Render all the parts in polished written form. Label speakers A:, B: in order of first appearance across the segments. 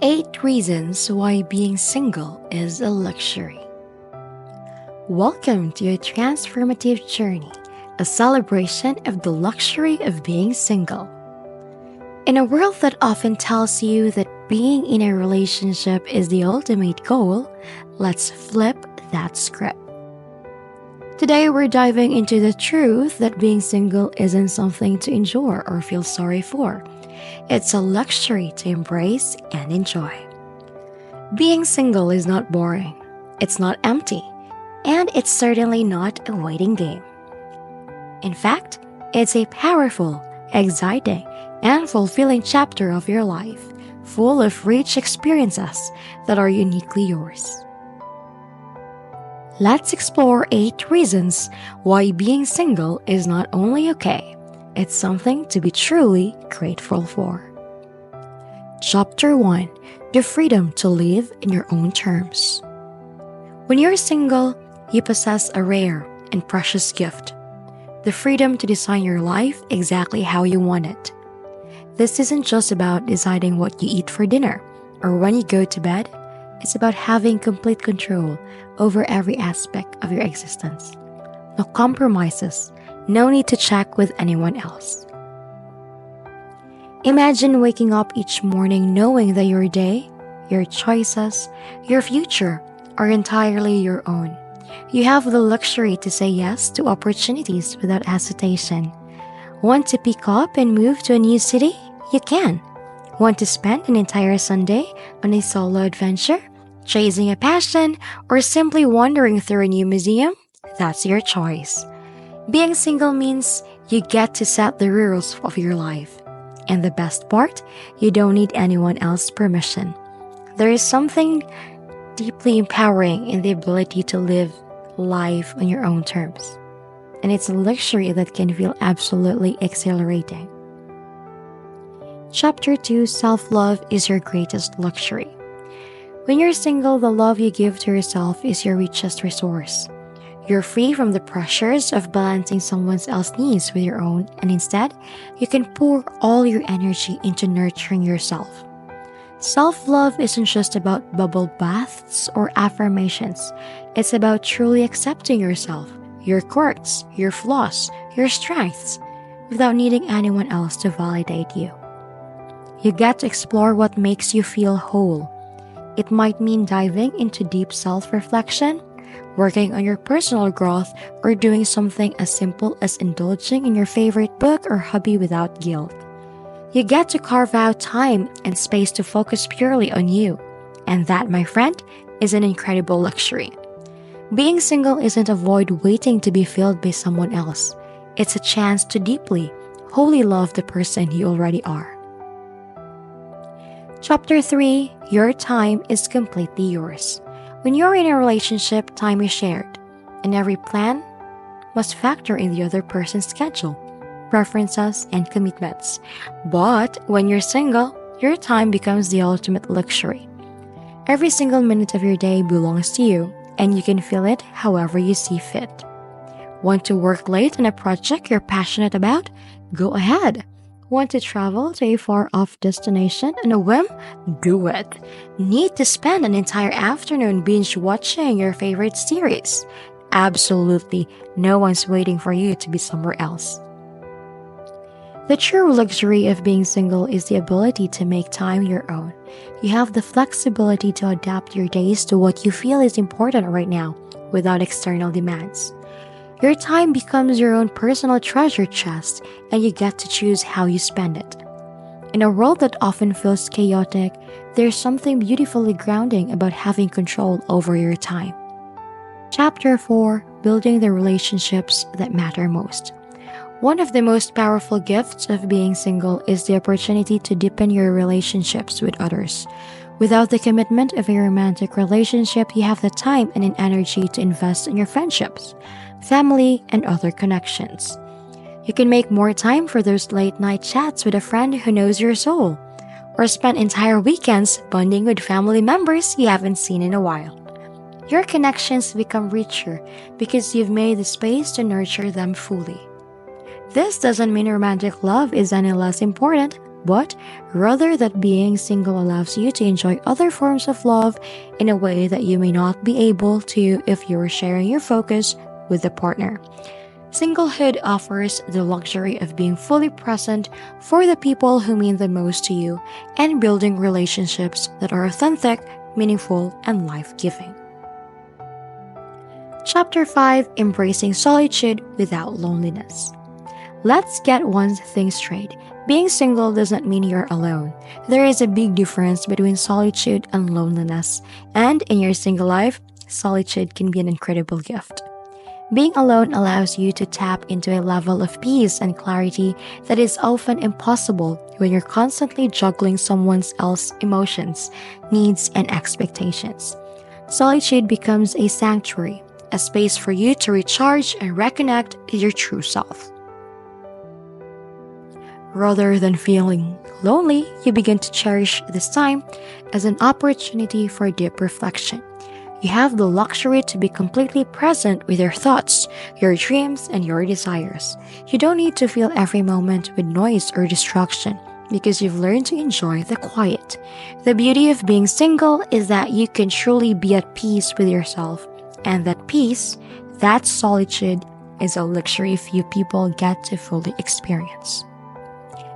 A: 8 Reasons Why Being Single is a Luxury. Welcome to a transformative journey, a celebration of the luxury of being single. In a world that often tells you that being in a relationship is the ultimate goal, let's flip that script. Today, we're diving into the truth that being single isn't something to endure or feel sorry for. It's a luxury to embrace and enjoy. Being single is not boring, it's not empty, and it's certainly not a waiting game. In fact, it's a powerful, exciting, and fulfilling chapter of your life, full of rich experiences that are uniquely yours. Let's explore 8 reasons why being single is not only okay, it's something to be truly grateful for. Chapter 1: The freedom to live in your own terms. When you're single, you possess a rare and precious gift: the freedom to design your life exactly how you want it. This isn't just about deciding what you eat for dinner or when you go to bed. It's about having complete control over every aspect of your existence. No compromises, no need to check with anyone else. Imagine waking up each morning knowing that your day, your choices, your future are entirely your own. You have the luxury to say yes to opportunities without hesitation. Want to pick up and move to a new city? You can. Want to spend an entire Sunday on a solo adventure, chasing a passion, or simply wandering through a new museum? That's your choice. Being single means you get to set the rules of your life. And the best part, you don't need anyone else's permission. There is something deeply empowering in the ability to live life on your own terms. And it's a luxury that can feel absolutely exhilarating. Chapter 2: Self-love is your greatest luxury. When you're single, the love you give to yourself is your richest resource. You're free from the pressures of balancing someone else's needs with your own, and instead, you can pour all your energy into nurturing yourself. Self-love isn't just about bubble baths or affirmations. It's about truly accepting yourself, your quirks, your flaws, your strengths, without needing anyone else to validate you. You get to explore what makes you feel whole. It might mean diving into deep self-reflection, working on your personal growth, or doing something as simple as indulging in your favorite book or hobby without guilt. You get to carve out time and space to focus purely on you. And that, my friend, is an incredible luxury. Being single isn't a void waiting to be filled by someone else. It's a chance to deeply, wholly love the person you already are. Chapter 3: Your time is completely yours. When you're in a relationship, time is shared, and every plan must factor in the other person's schedule, preferences, and commitments. But when you're single, your time becomes the ultimate luxury. Every single minute of your day belongs to you, and you can fill it however you see fit. Want to work late on a project you're passionate about? Go ahead. Want to travel to a far-off destination on a whim? Do it. Need to spend an entire afternoon binge-watching your favorite series? Absolutely, no one's waiting for you to be somewhere else. The true luxury of being single is the ability to make time your own. You have the flexibility to adapt your days to what you feel is important right now, without external demands. Your time becomes your own personal treasure chest, and you get to choose how you spend it. In a world that often feels chaotic, there's something beautifully grounding about having control over your time. Chapter 4: Building the relationships that matter most. One of the most powerful gifts of being single is the opportunity to deepen your relationships with others. Without the commitment of a romantic relationship, you have the time and an energy to invest in your friendships, family, and other connections. You can make more time for those late-night chats with a friend who knows your soul, or spend entire weekends bonding with family members you haven't seen in a while. Your connections become richer because you've made the space to nurture them fully. This doesn't mean romantic love is any less important, but rather that being single allows you to enjoy other forms of love in a way that you may not be able to if you were sharing your focus with a partner. Singlehood offers the luxury of being fully present for the people who mean the most to you and building relationships that are authentic, meaningful, and life giving. Chapter 5: Embracing Solitude Without Loneliness. Let's get one thing straight. Being single doesn't mean you're alone. There is a big difference between solitude and loneliness, and in your single life, solitude can be an incredible gift. Being alone allows you to tap into a level of peace and clarity that is often impossible when you're constantly juggling someone else's emotions, needs, and expectations. Solitude becomes a sanctuary, a space for you to recharge and reconnect with your true self. Rather than feeling lonely, you begin to cherish this time as an opportunity for deep reflection. You have the luxury to be completely present with your thoughts, your dreams, and your desires. You don't need to fill every moment with noise or distraction because you've learned to enjoy the quiet. The beauty of being single is that you can truly be at peace with yourself, and that peace, that solitude, is a luxury few people get to fully experience.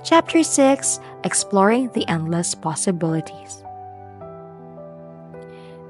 A: Chapter 6: Exploring the Endless Possibilities.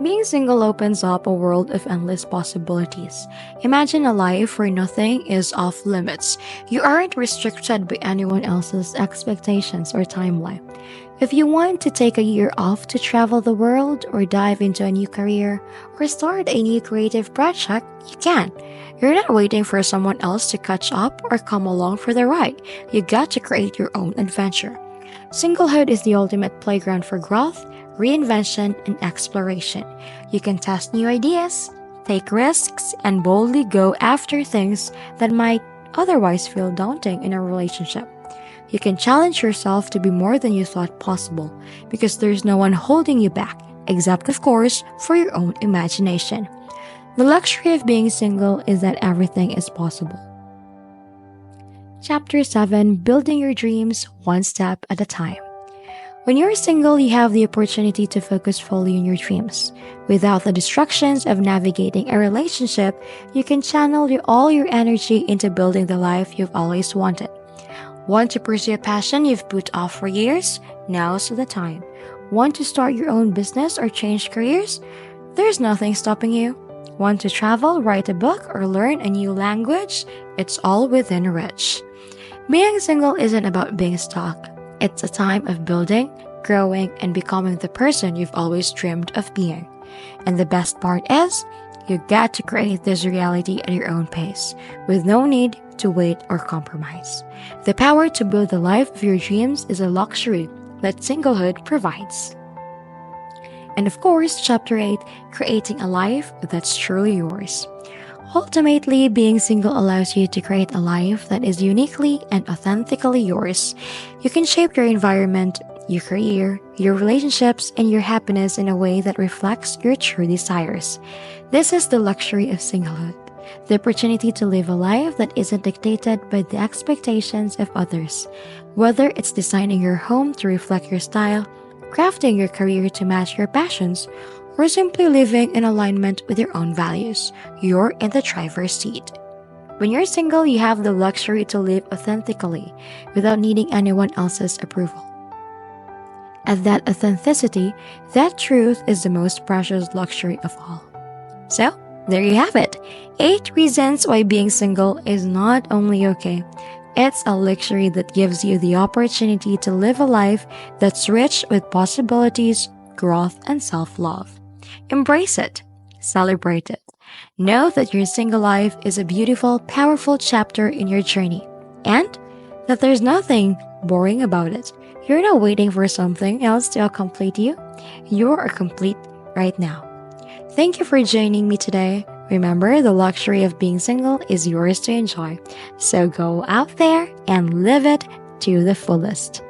A: Being single opens up a world of endless possibilities. Imagine a life where nothing is off limits. You aren't restricted by anyone else's expectations or timeline. If you want to take a year off to travel the world, or dive into a new career, or start a new creative project, you can. You're not waiting for someone else to catch up or come along for the ride. You got to create your own adventure. Singlehood is the ultimate playground for growth, reinvention, and exploration. You can test new ideas, take risks, and boldly go after things that might otherwise feel daunting in a relationship. You can challenge yourself to be more than you thought possible because there's no one holding you back, except, of course, for your own imagination. The luxury of being single is that everything is possible. Chapter 7: Building Your Dreams One Step at a Time. When you're single, you have the opportunity to focus fully on your dreams. Without the distractions of navigating a relationship, you can channel all your energy into building the life you've always wanted. Want to pursue a passion you've put off for years? Now's the time. Want to start your own business or change careers? There's nothing stopping you. Want to travel, write a book, or learn a new language? It's all within reach. Being single isn't about being stuck. It's a time of building, growing, and becoming the person you've always dreamed of being. And the best part is, you get to create this reality at your own pace, with no need to wait or compromise. The power to build the life of your dreams is a luxury that singlehood provides. And of course, Chapter 8: Creating a Life That's Truly Yours. Ultimately, being single allows you to create a life that is uniquely and authentically yours. You can shape your environment, your career, your relationships, and your happiness in a way that reflects your true desires. This is the luxury of singlehood, the opportunity to live a life that isn't dictated by the expectations of others. Whether it's designing your home to reflect your style, crafting your career to match your passions, or simply living in alignment with your own values, you're in the driver's seat. When you're single, you have the luxury to live authentically without needing anyone else's approval. And that authenticity, that truth, is the most precious luxury of all. So, there you have it. 8 reasons why being single is not only okay, it's a luxury that gives you the opportunity to live a life that's rich with possibilities, growth, and self-love. Embrace it. Celebrate it. Know that your single life is a beautiful, powerful chapter in your journey, and that there's nothing boring about it. You're not waiting for something else to complete you. You are complete right now. Thank you for joining me today. Remember, the luxury of being single is yours to enjoy. So go out there and live it to the fullest.